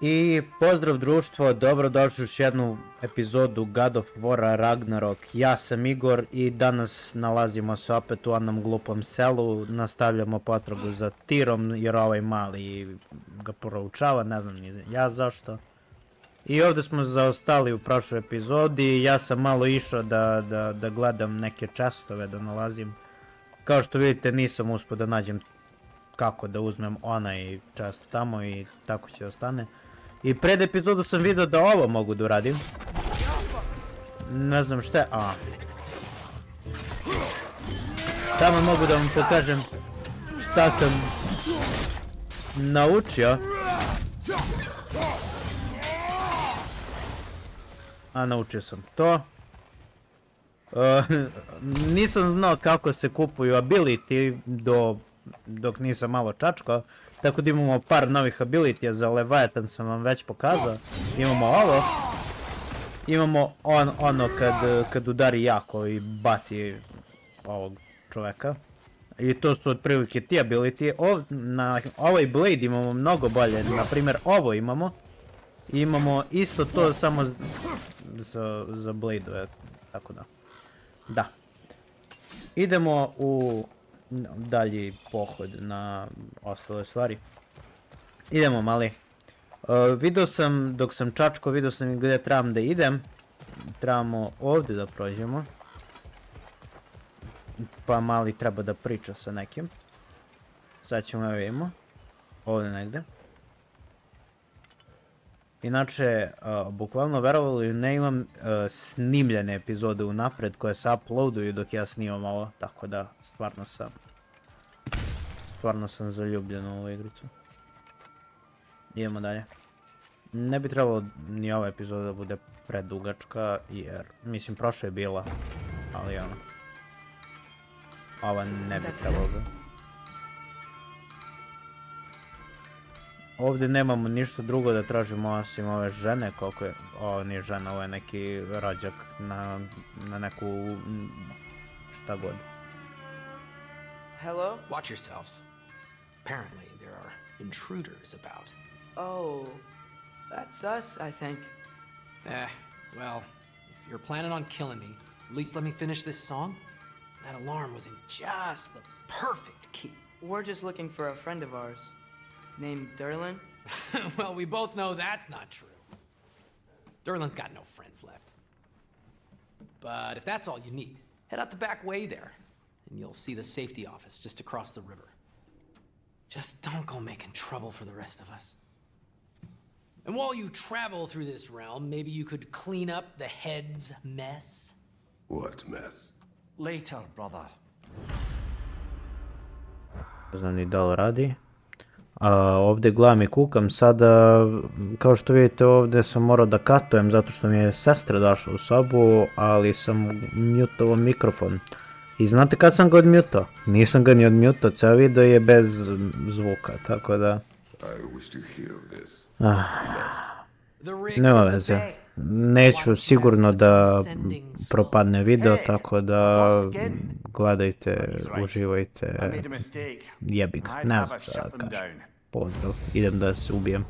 I pozdrav društvo, dobrodošli u još jednu epizodu God of War Ragnarok. Ja sam Igor i danas nalazimo se opet u onom glupom selu. Nastavljamo potragu za Tirom jer ovaj mali ga proučava, ne znam ni ja zašto. I ovdje smo zaostali u prošloj epizodi. Ja sam malo išao da gledam neke čestove da nalazim. Kao što vidite nisam uspio da nađem kako da uzmem onaj čest tamo i tako će ostane. I pred epizodu sam vidio da ovo mogu da uradim. Ne znam šta je, tamo mogu da vam pokažem šta sam naučio. Naučio sam to. Nisam znao kako se kupuju ability dok nisam malo čačkao. Tako da imamo par novih abilitija, za Leviathan sam vam već pokazao. Imamo ovo. Imamo ono kad udari jako i baci ovog čoveka. I to su otprilike ti ability. Na ovaj blade imamo mnogo bolje, naprimjer ovo imamo. I imamo isto to samo za blade-ove, tako da. Da. Idemo u dalji pohod na ostale stvari. Idemo mali. Vidio sam, dok sam čačko, vidio sam gdje trebam da idem. Trebamo ovdje da prođemo. Pa mali treba da priča sa nekim. Sad ćemo vidimo. Ovdje negdje. Inače, bukvalno verovali ne imam snimljene epizode unapred koje se uploaduju dok ja snimam ovo, tako da stvarno sam zaljubljen u ovu igricu. Idemo dalje. Ne bi trebalo ni ova epizoda da bude predugačka jer, mislim, prošla je bila, ali ono, ova ne bi trebalo da. Ovdje nemamo ništa drugo da tražimo osim ove žene, koliko je, ovo nije žena, ovo je neki rođak na neku šta god. Hello? Watch yourselves. Apparently there are intruders about. Oh, that's us, I think. Well, if you're planning on killing me, at least let me finish this song. That alarm was in just the perfect key. We're just looking for a friend of ours. Named Derlin? Well, we both know that's not true. Derlin's got no friends left. But if that's all you need, head out the back way there, and you'll see the safety office just across the river. Just don't go making trouble for the rest of us. And while you travel through this realm, maybe you could clean up the head's mess? What mess? Later, brother. Ne znam ni da li radi. Ovdje gledam i kukam, sada kao što vidite ovdje sam morao da katujem zato što mi je sestra došla u sobu, ali sam mutovao mikrofon. I znate kad sam ga odmutao? Nisam ga ni odmutao, ceo video je bez zvuka, tako da. Nema veze. Neću sigurno da propadne video, tako da gledajte, uživajte, jebi ga, ne znam šta da kažem. Pozdrav, idem da se ubijem.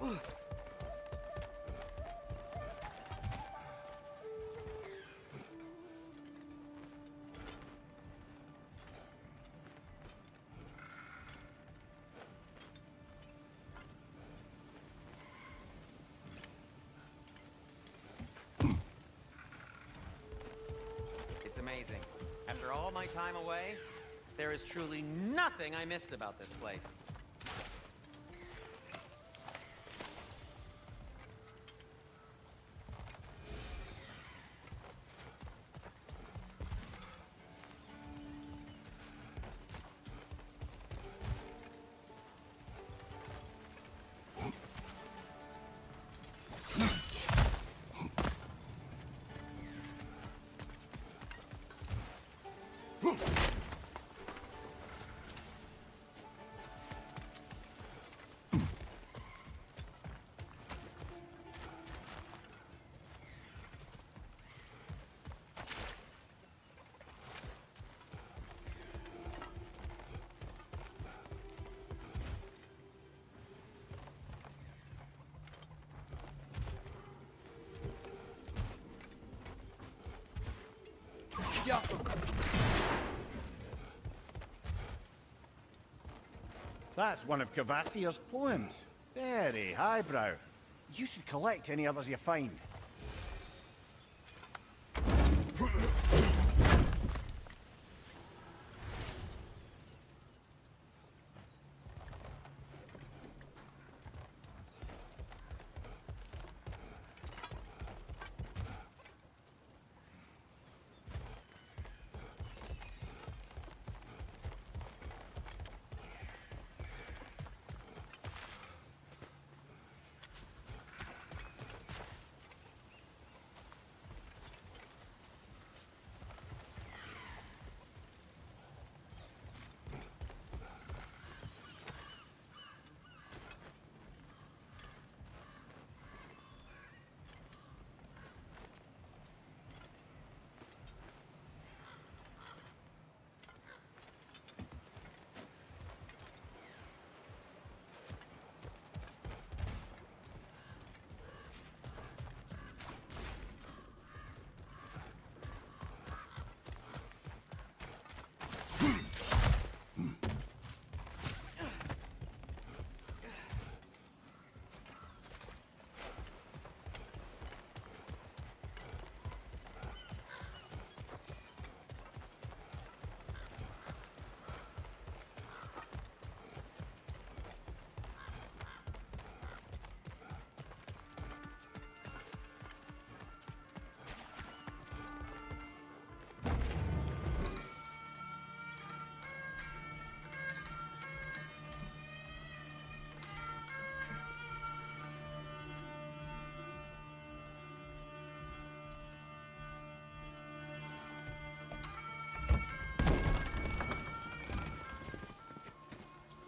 It's amazing. After all my time away, there is truly nothing I missed about this place. That's one of Cavassier's poems. Very highbrow. You should collect any others you find.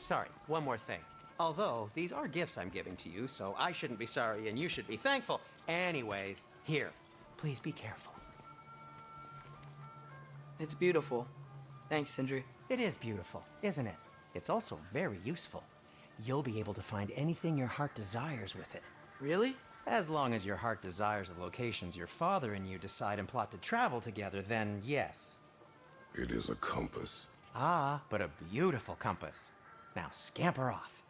Sorry, one more thing. Although, these are gifts I'm giving to you, so I shouldn't be sorry and you should be thankful. Anyways, here, please be careful. It's beautiful. Thanks, Sindri. It is beautiful, isn't it? It's also very useful. You'll be able to find anything your heart desires with it. Really? As long as your heart desires the locations your father and you decide and plot to travel together, then yes. It is a compass. Ah, but a beautiful compass. Now scamper off.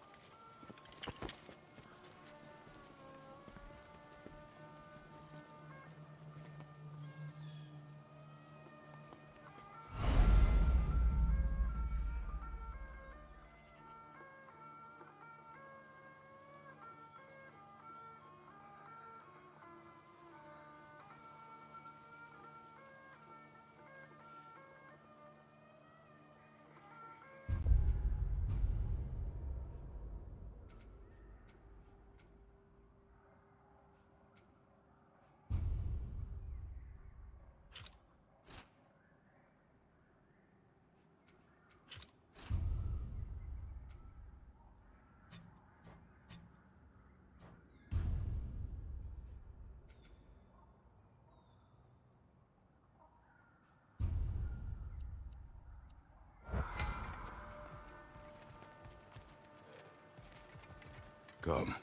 Come.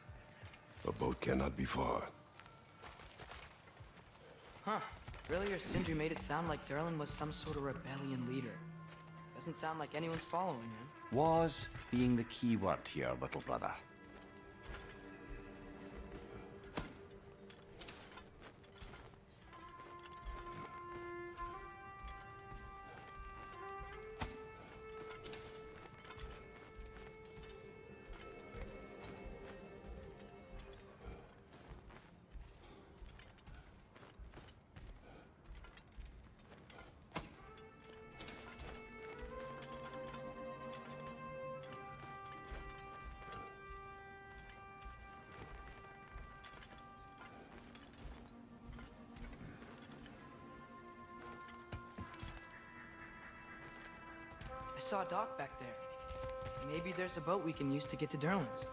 A boat cannot be far. Huh. Earlier, Sindri made it sound like Durlin was some sort of rebellion leader. Doesn't sound like anyone's following him. Was being the key word here, little brother. I saw a dock back there. Maybe there's a boat we can use to get to Durlin's.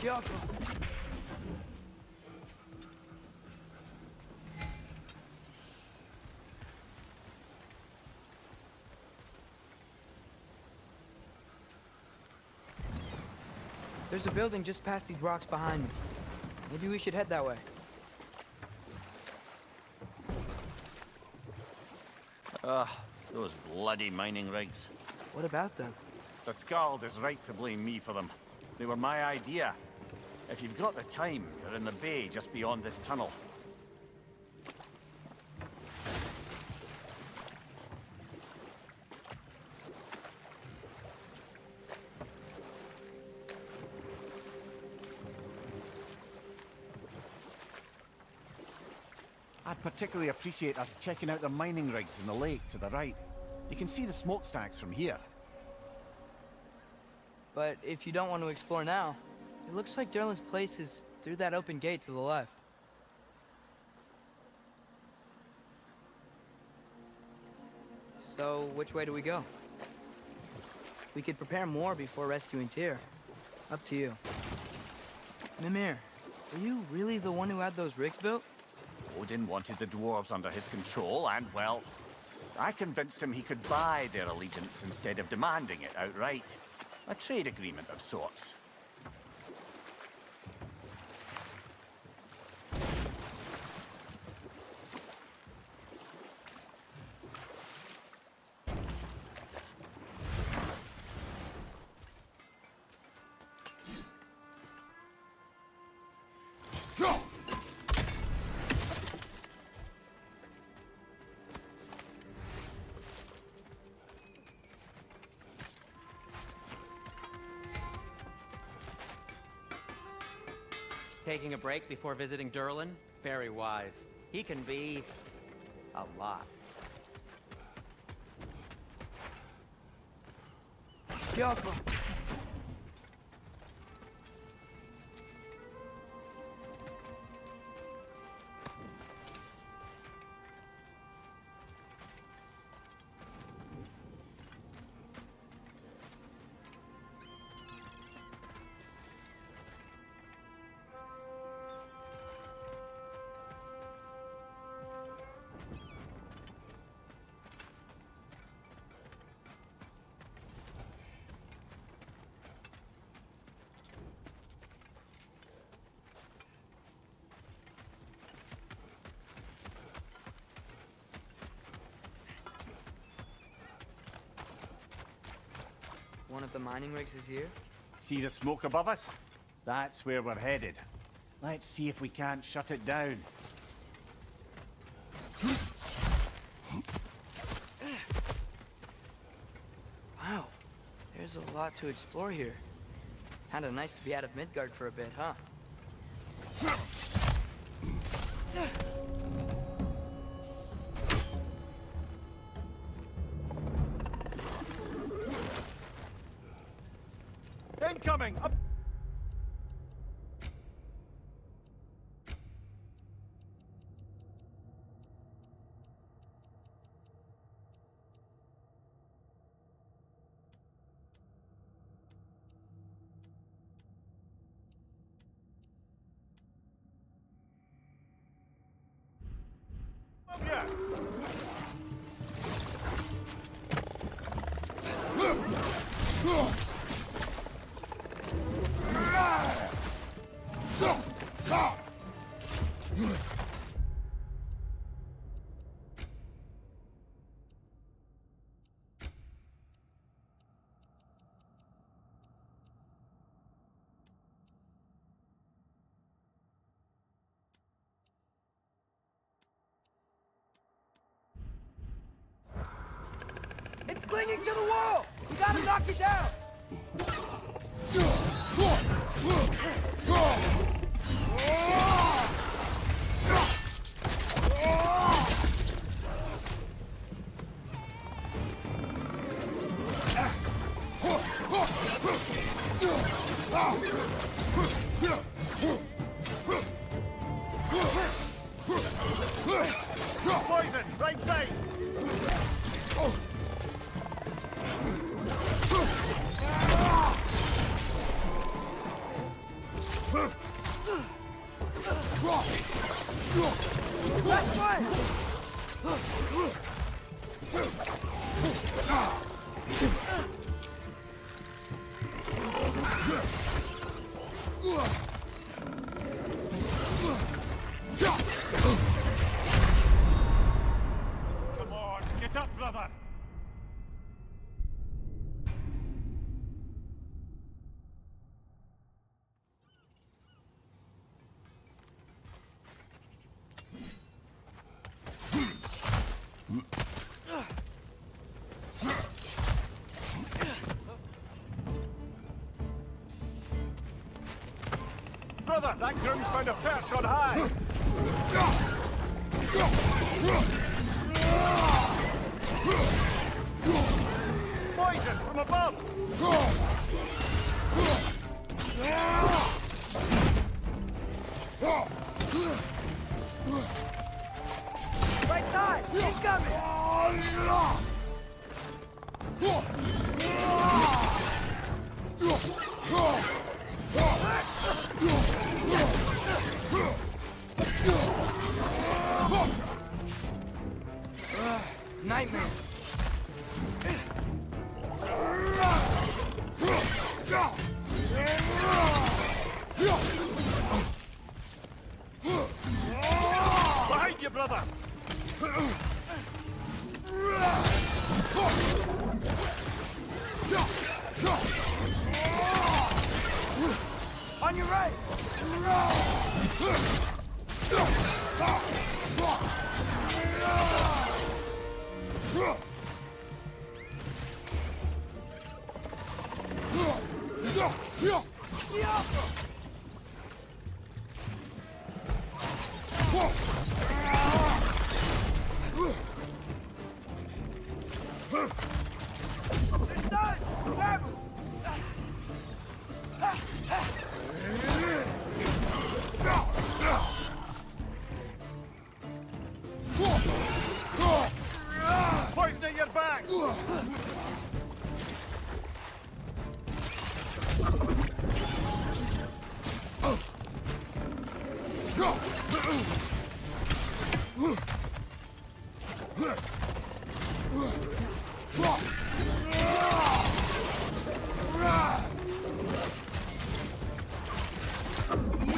Yoko. There's a building just past these rocks behind me. Maybe we should head that way. Those bloody mining rigs. What about them? The Skald is right to blame me for them. They were my idea. If you've got the time, they're in the bay just beyond this tunnel. I'd particularly appreciate us checking out the mining rigs in the lake to the right. You can see the smokestacks from here. But if you don't want to explore now, it looks like Durlin's place is through that open gate to the left. So, which way do we go? We could prepare more before rescuing Tyr. Up to you. Mimir, are you really the one who had those rigs built? Odin wanted the dwarves under his control, and, well, I convinced him he could buy their allegiance instead of demanding it outright. A trade agreement of sorts. Taking a break before visiting Durlin? Very wise. He can be a lot. Jaffa. One of the mining rigs is here? See the smoke above us? That's where we're headed. Let's see if we can't shut it down. Wow, there's a lot to explore here. Kinda nice to be out of Midgard for a bit, huh? Incoming! Up! It's clinging to the wall! We gotta knock it down! Poison! Right side! That's fine! Come on, get up, brother! Brother, that groom's found a perch on high! Poison from above! Right side! He's coming! Nightmare! Behind you, brother! On your right! It's done! Grab him! Poison at your back!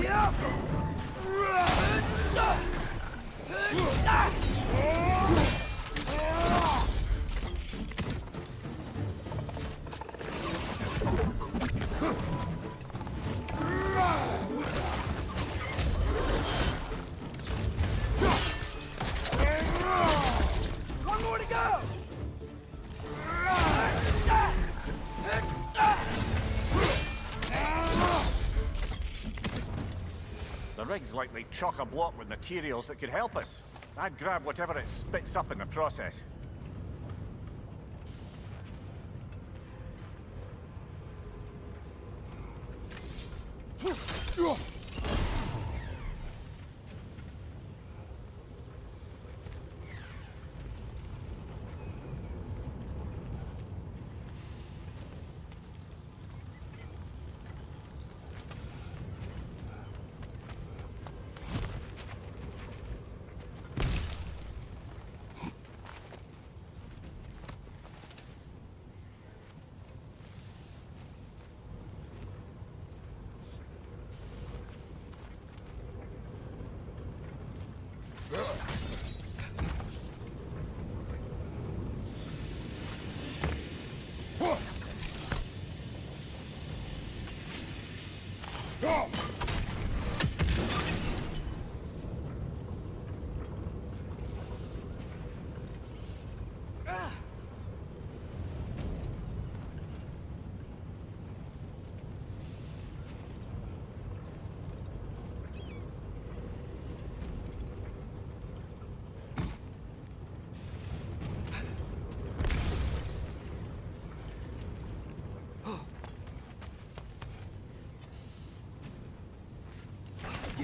Yep! One more to go! The rig's likely chock-a-block with materials that could help us. I'd grab whatever it spits up in the process.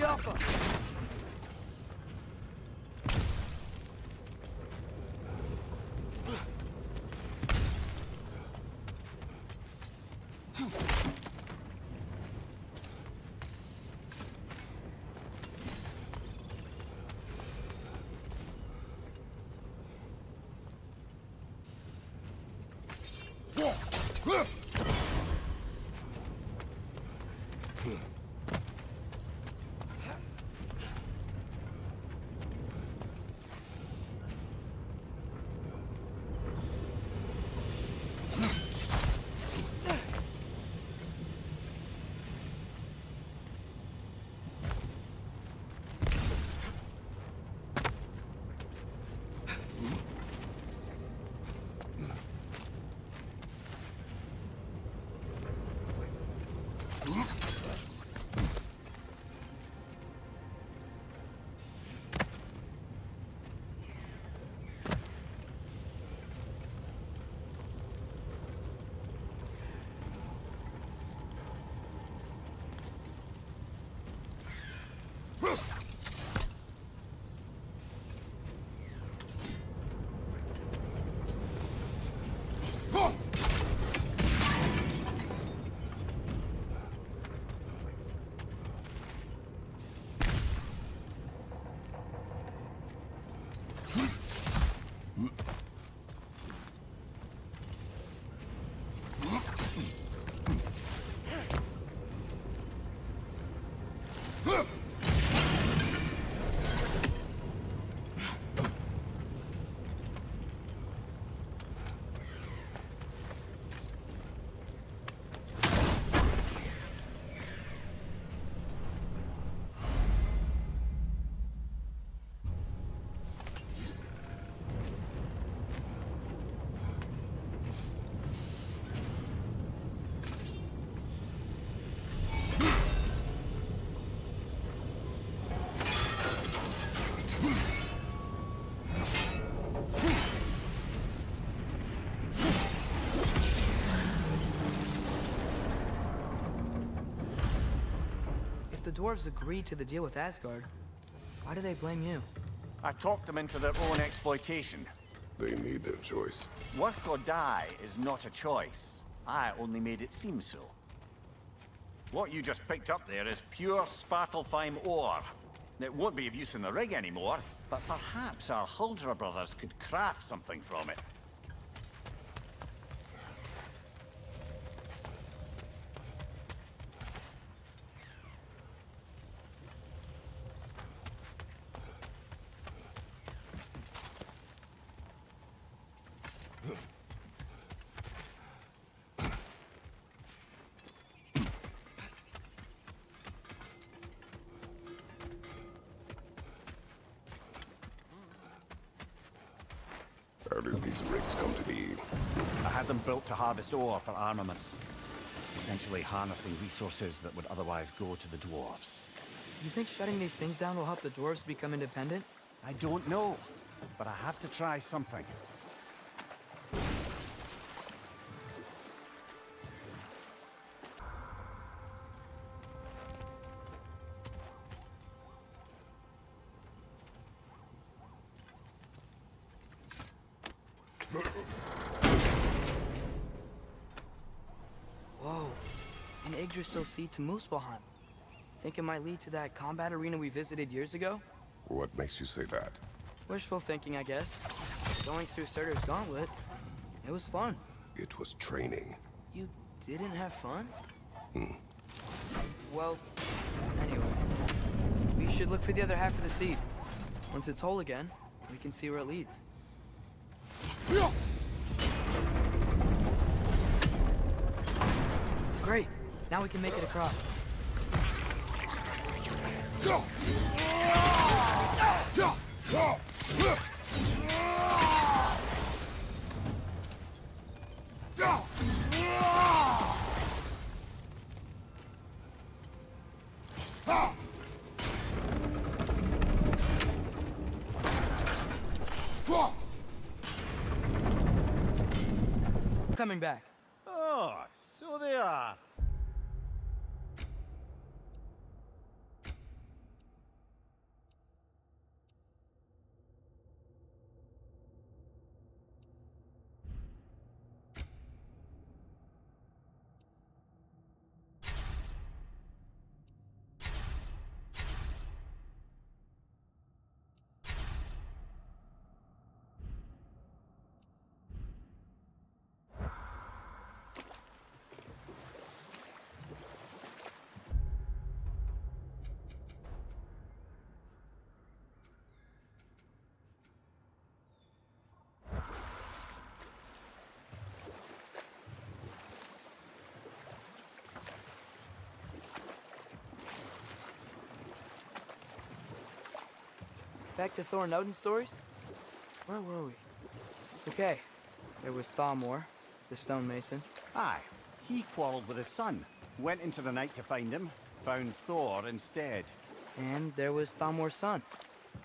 Alpha. The dwarves agreed to the deal with Asgard. Why do they blame you? I talked them into their own exploitation. They made their choice. Work or die is not a choice. I only made it seem so. What you just picked up there is pure Svartalfheim ore. It won't be of use in the rig anymore, but perhaps our Huldra brothers could craft something from it. How did these rigs come to be? I had them built to harvest ore for armaments. Essentially harnessing resources that would otherwise go to the dwarves. You think shutting these things down will help the dwarves become independent? I don't know, but I have to try something. Whoa, an Yggdrasil seed to Muspelheim. Think it might lead to that combat arena we visited years ago? What makes you say that? Wishful thinking, I guess. Going through Surtur's gauntlet, it was fun. It was training. You didn't have fun? Well, anyway. We should look for the other half of the seed. Once it's whole again, we can see where it leads. Great. Now we can make it across. Coming back. Oh, so they are. Back to Thor and Odin stories? Where were we? Okay. There was Thalmor, the stonemason. Aye, he quarreled with his son, went into the night to find him, found Thor instead. And there was Thalmor's son,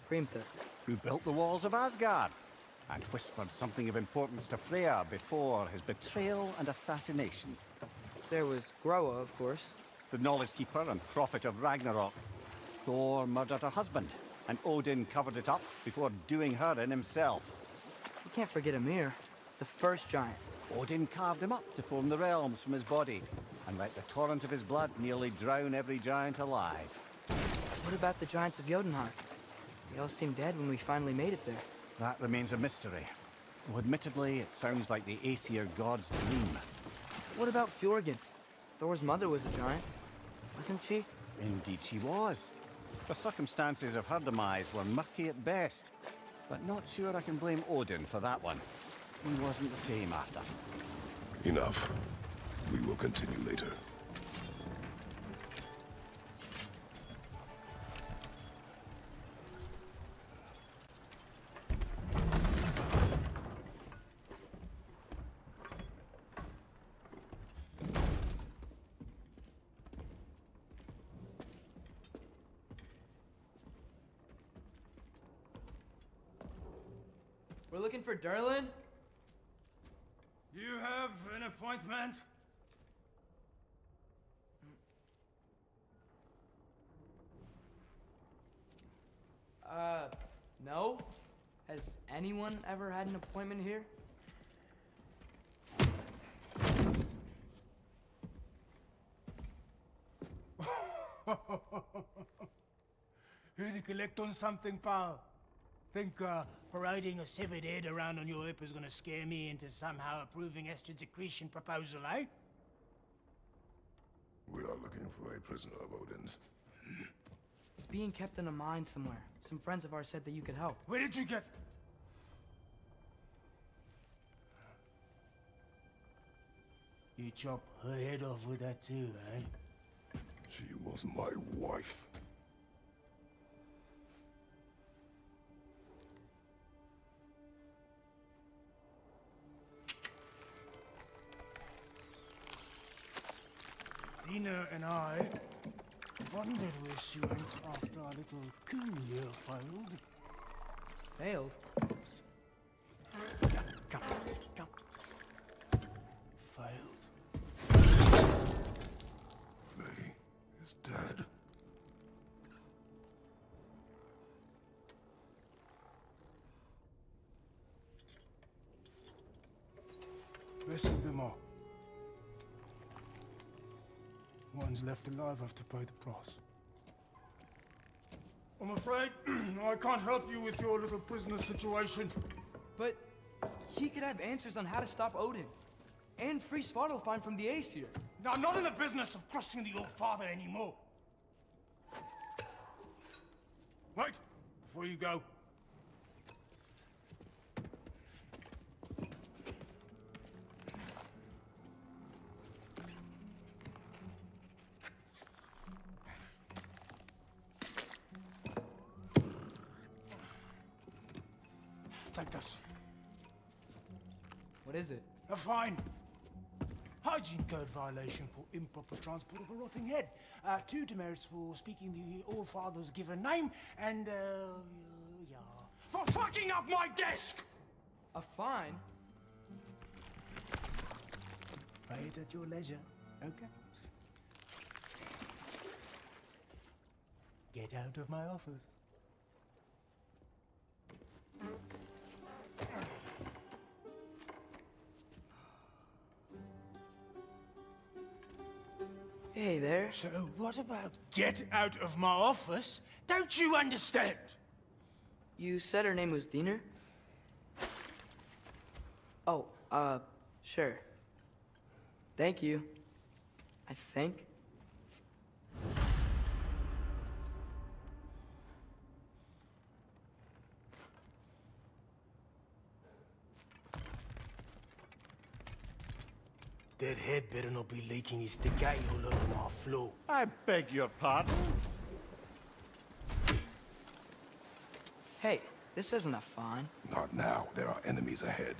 Hrimthur. Who built the walls of Asgard, and whispered something of importance to Freya before his betrayal and assassination. There was Groa, of course. The knowledge keeper and prophet of Ragnarok. Thor murdered her husband, and Odin covered it up before doing her in himself. You can't forget Ymir, the first giant. Odin carved him up to form the realms from his body, and let the torrent of his blood nearly drown every giant alive. What about the giants of Jotunheim? They all seemed dead when we finally made it there. That remains a mystery. Though admittedly, it sounds like the Aesir god's dream. What about Fjorgyn? Thor's mother was a giant, wasn't she? Indeed she was. The circumstances of her demise were murky at best, but not sure I can blame Odin for that one. He wasn't the same after. Enough. We will continue later. We're looking for Durlin? You have an appointment? No. Has anyone ever had an appointment here? Here to collect on something, pal? Think parading a severed head around on your hip is gonna scare me into somehow approving Estrid's accretion proposal, eh? We are looking for a prisoner of Odin's. It's being kept in a mine somewhere. Some friends of ours said that you could help. Where did you get... You chop her head off with that too, eh? She was my wife. Dina and I wondered where she went after our little coup here failed. Failed? Jump. Failed. Faye is dead. Rest of them are. One's left alive have to pay the price. I'm afraid I can't help you with your little prisoner situation. But he could have answers on how to stop Odin. And free Svartalfheim from the Aesir. Now, I'm not in the business of crossing the old father anymore. Wait, before you go. Take this. What is it? A fine. Hygiene code violation for improper transport of a rotting head. 2 demerits for speaking the All-Father's given name, and, yeah. For fucking up my desk! A fine? Pay it at your leisure, okay? Get out of my office. Hey there. So what about get out of my office? Don't you understand? You said her name was Diener? Oh, sure. Thank you. I think. That head better not be leaking his decay all over my floor. I beg your pardon? Hey, this isn't a fine. Not now. There are enemies ahead.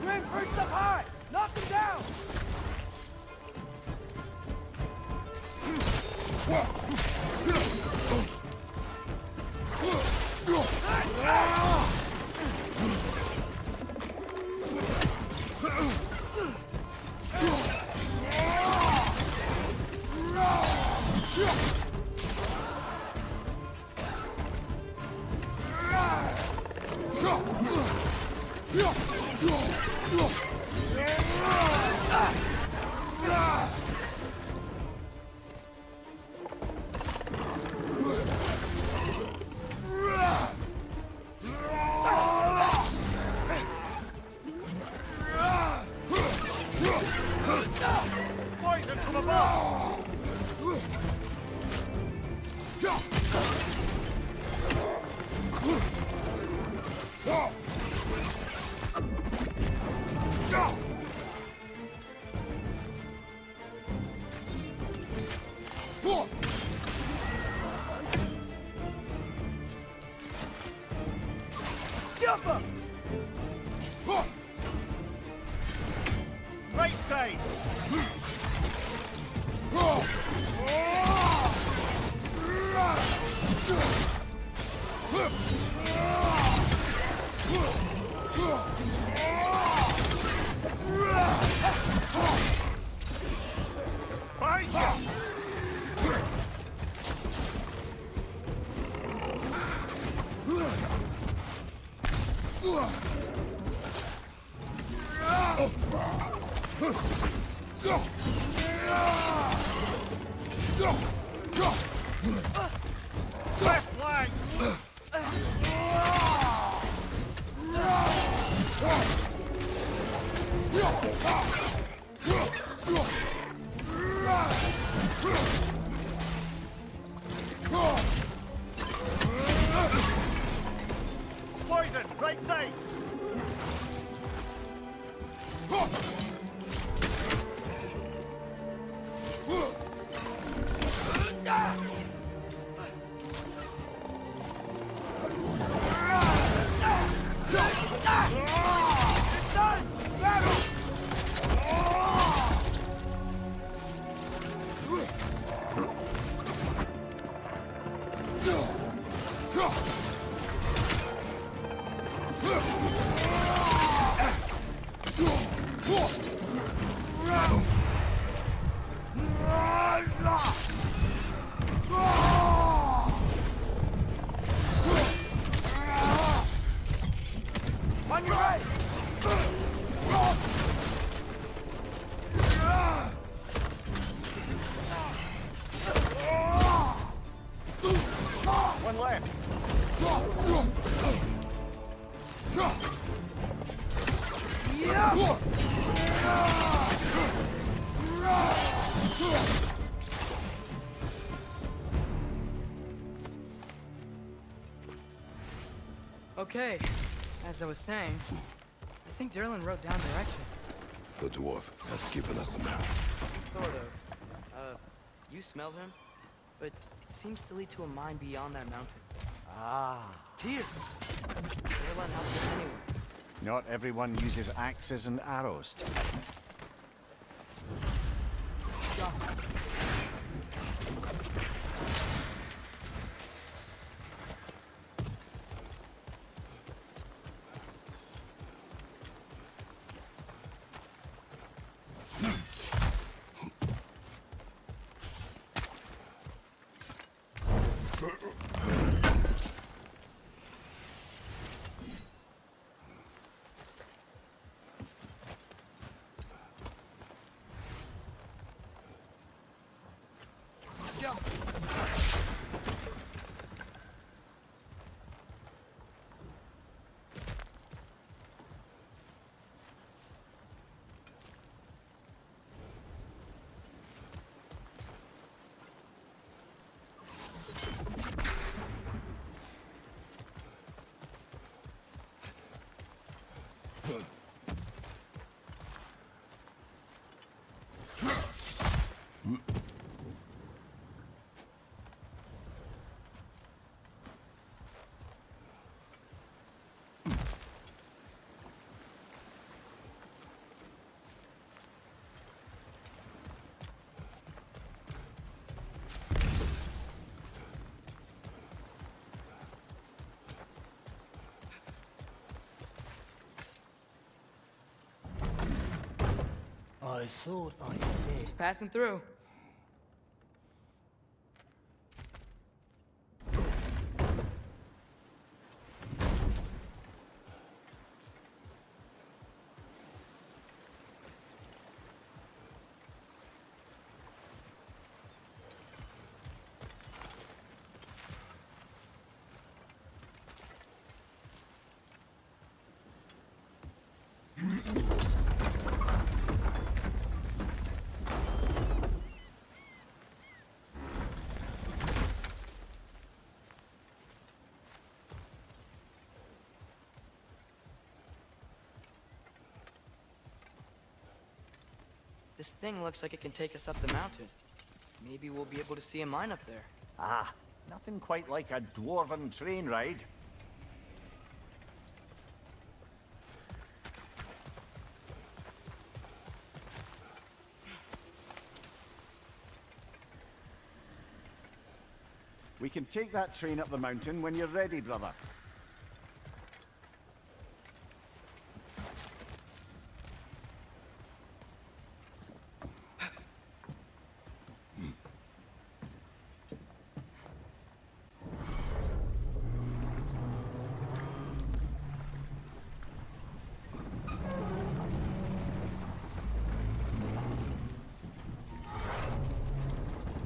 Grim perched up high! Knock him down! Poison from above! Skipper! Right side! Left flank! Poison, right side! It's done! Battle! On your right! One left! Okay, as I was saying, I think Derlin wrote down directions. The dwarf has given us a map. Sort of. You smelled him? But it seems to lead to a mine beyond that mountain. Ah. Jesus! Derlin helped us anyway. Not everyone uses axes and arrows. I thought I said. Just passing through. This thing looks like it can take us up the mountain. Maybe we'll be able to see a mine up there. Ah, nothing quite like a dwarven train ride. We can take that train up the mountain when you're ready, brother.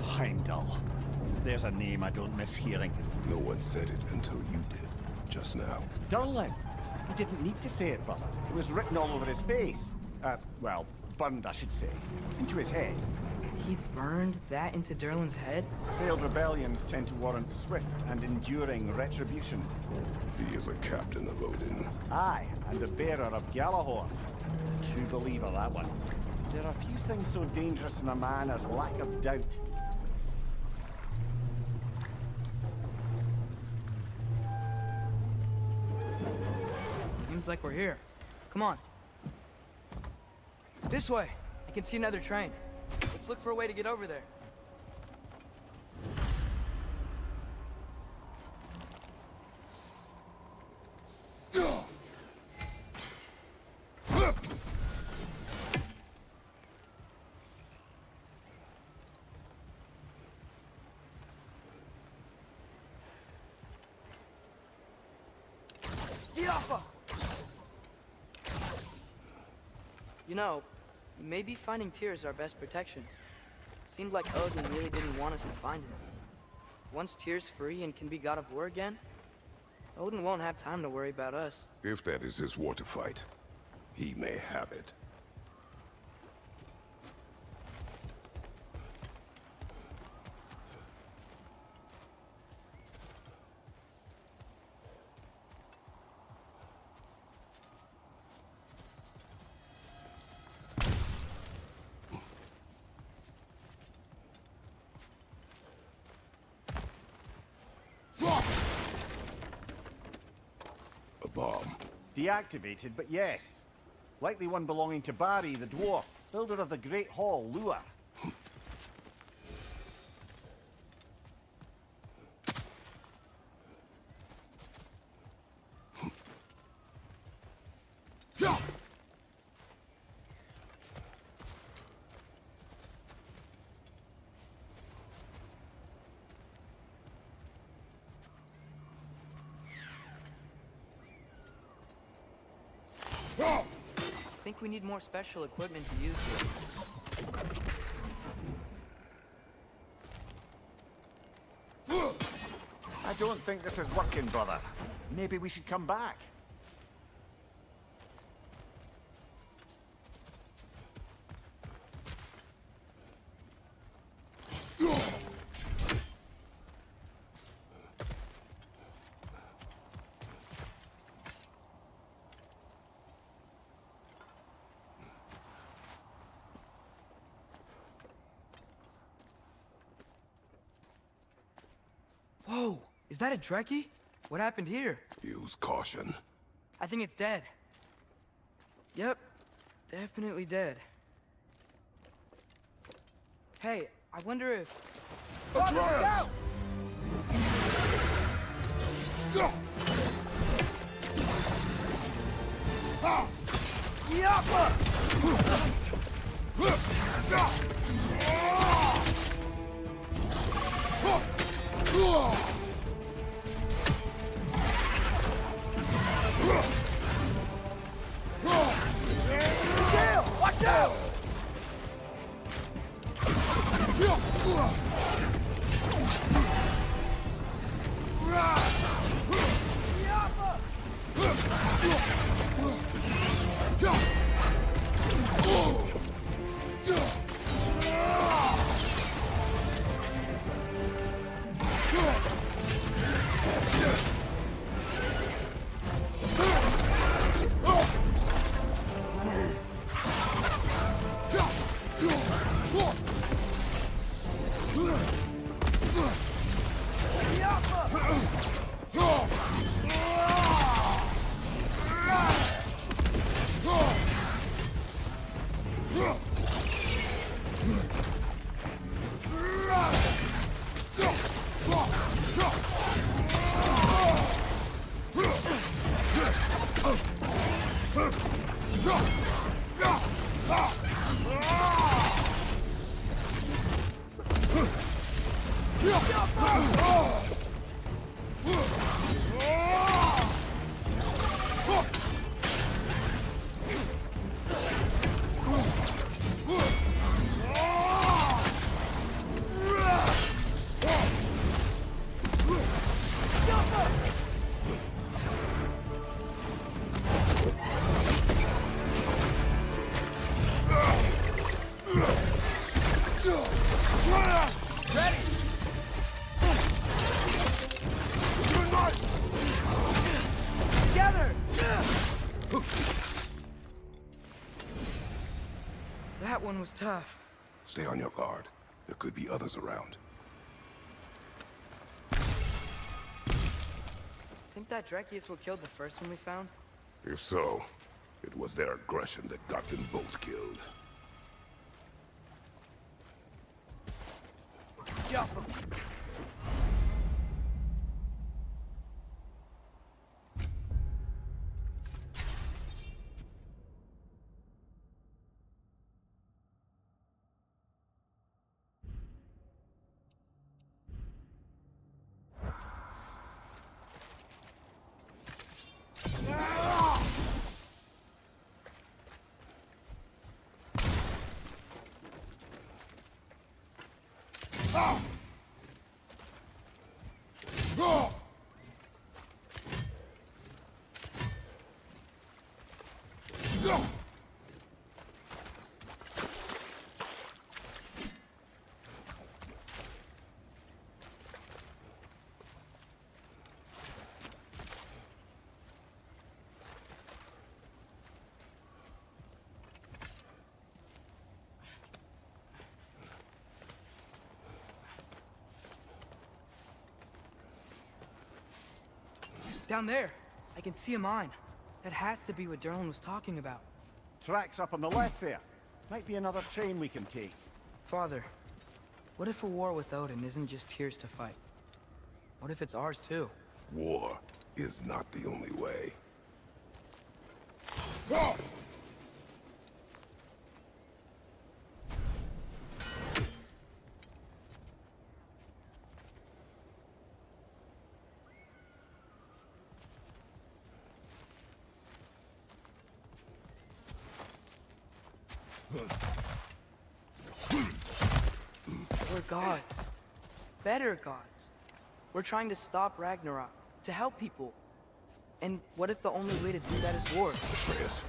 Heimdall. There's a name I don't miss hearing. No one said it until you did, just now. Durlin. He didn't need to say it, brother. It was written all over his face. Well, burned, I should say. Into his head. He burned that into Durlin's head? Failed rebellions tend to warrant swift and enduring retribution. He is a captain of Odin. Aye, and the bearer of Gjallarhorn. True believer, that one. There are few things so dangerous in a man as lack of doubt. Seems like we're here. Come on. This way. I can see another train. Let's look for a way to get over there. You know, maybe finding Tyr is our best protection. Seemed like Odin really didn't want us to find him. Once Tyr's free and can be God of War again, Odin won't have time to worry about us. If that is his war to fight, he may have it. A bomb. Deactivated, but yes. Likely one belonging to Barry, the dwarf, builder of the Great Hall, Lure. I think we need more special equipment to use here. I don't think this is working, brother. Maybe we should come back. Is that a Trekkie? What happened here? Use caution. I think it's dead. Yep, definitely dead. Hey, I wonder if... Atreus! Watch out! That one was tough. Stay on your guard. There could be others around. Think that Trekkie is what killed the first one we found? If so, it was their aggression that got them both killed. Down there, I can see a mine. That has to be what Derlin was talking about. Tracks up on the left there. Might be another train we can take. Father, what if a war with Odin isn't just Tyr's to fight? What if it's ours too? War is not the only way. We're gods. Better gods. We're trying to stop Ragnarok, to help people. And what if the only way to do that is war? Atreus.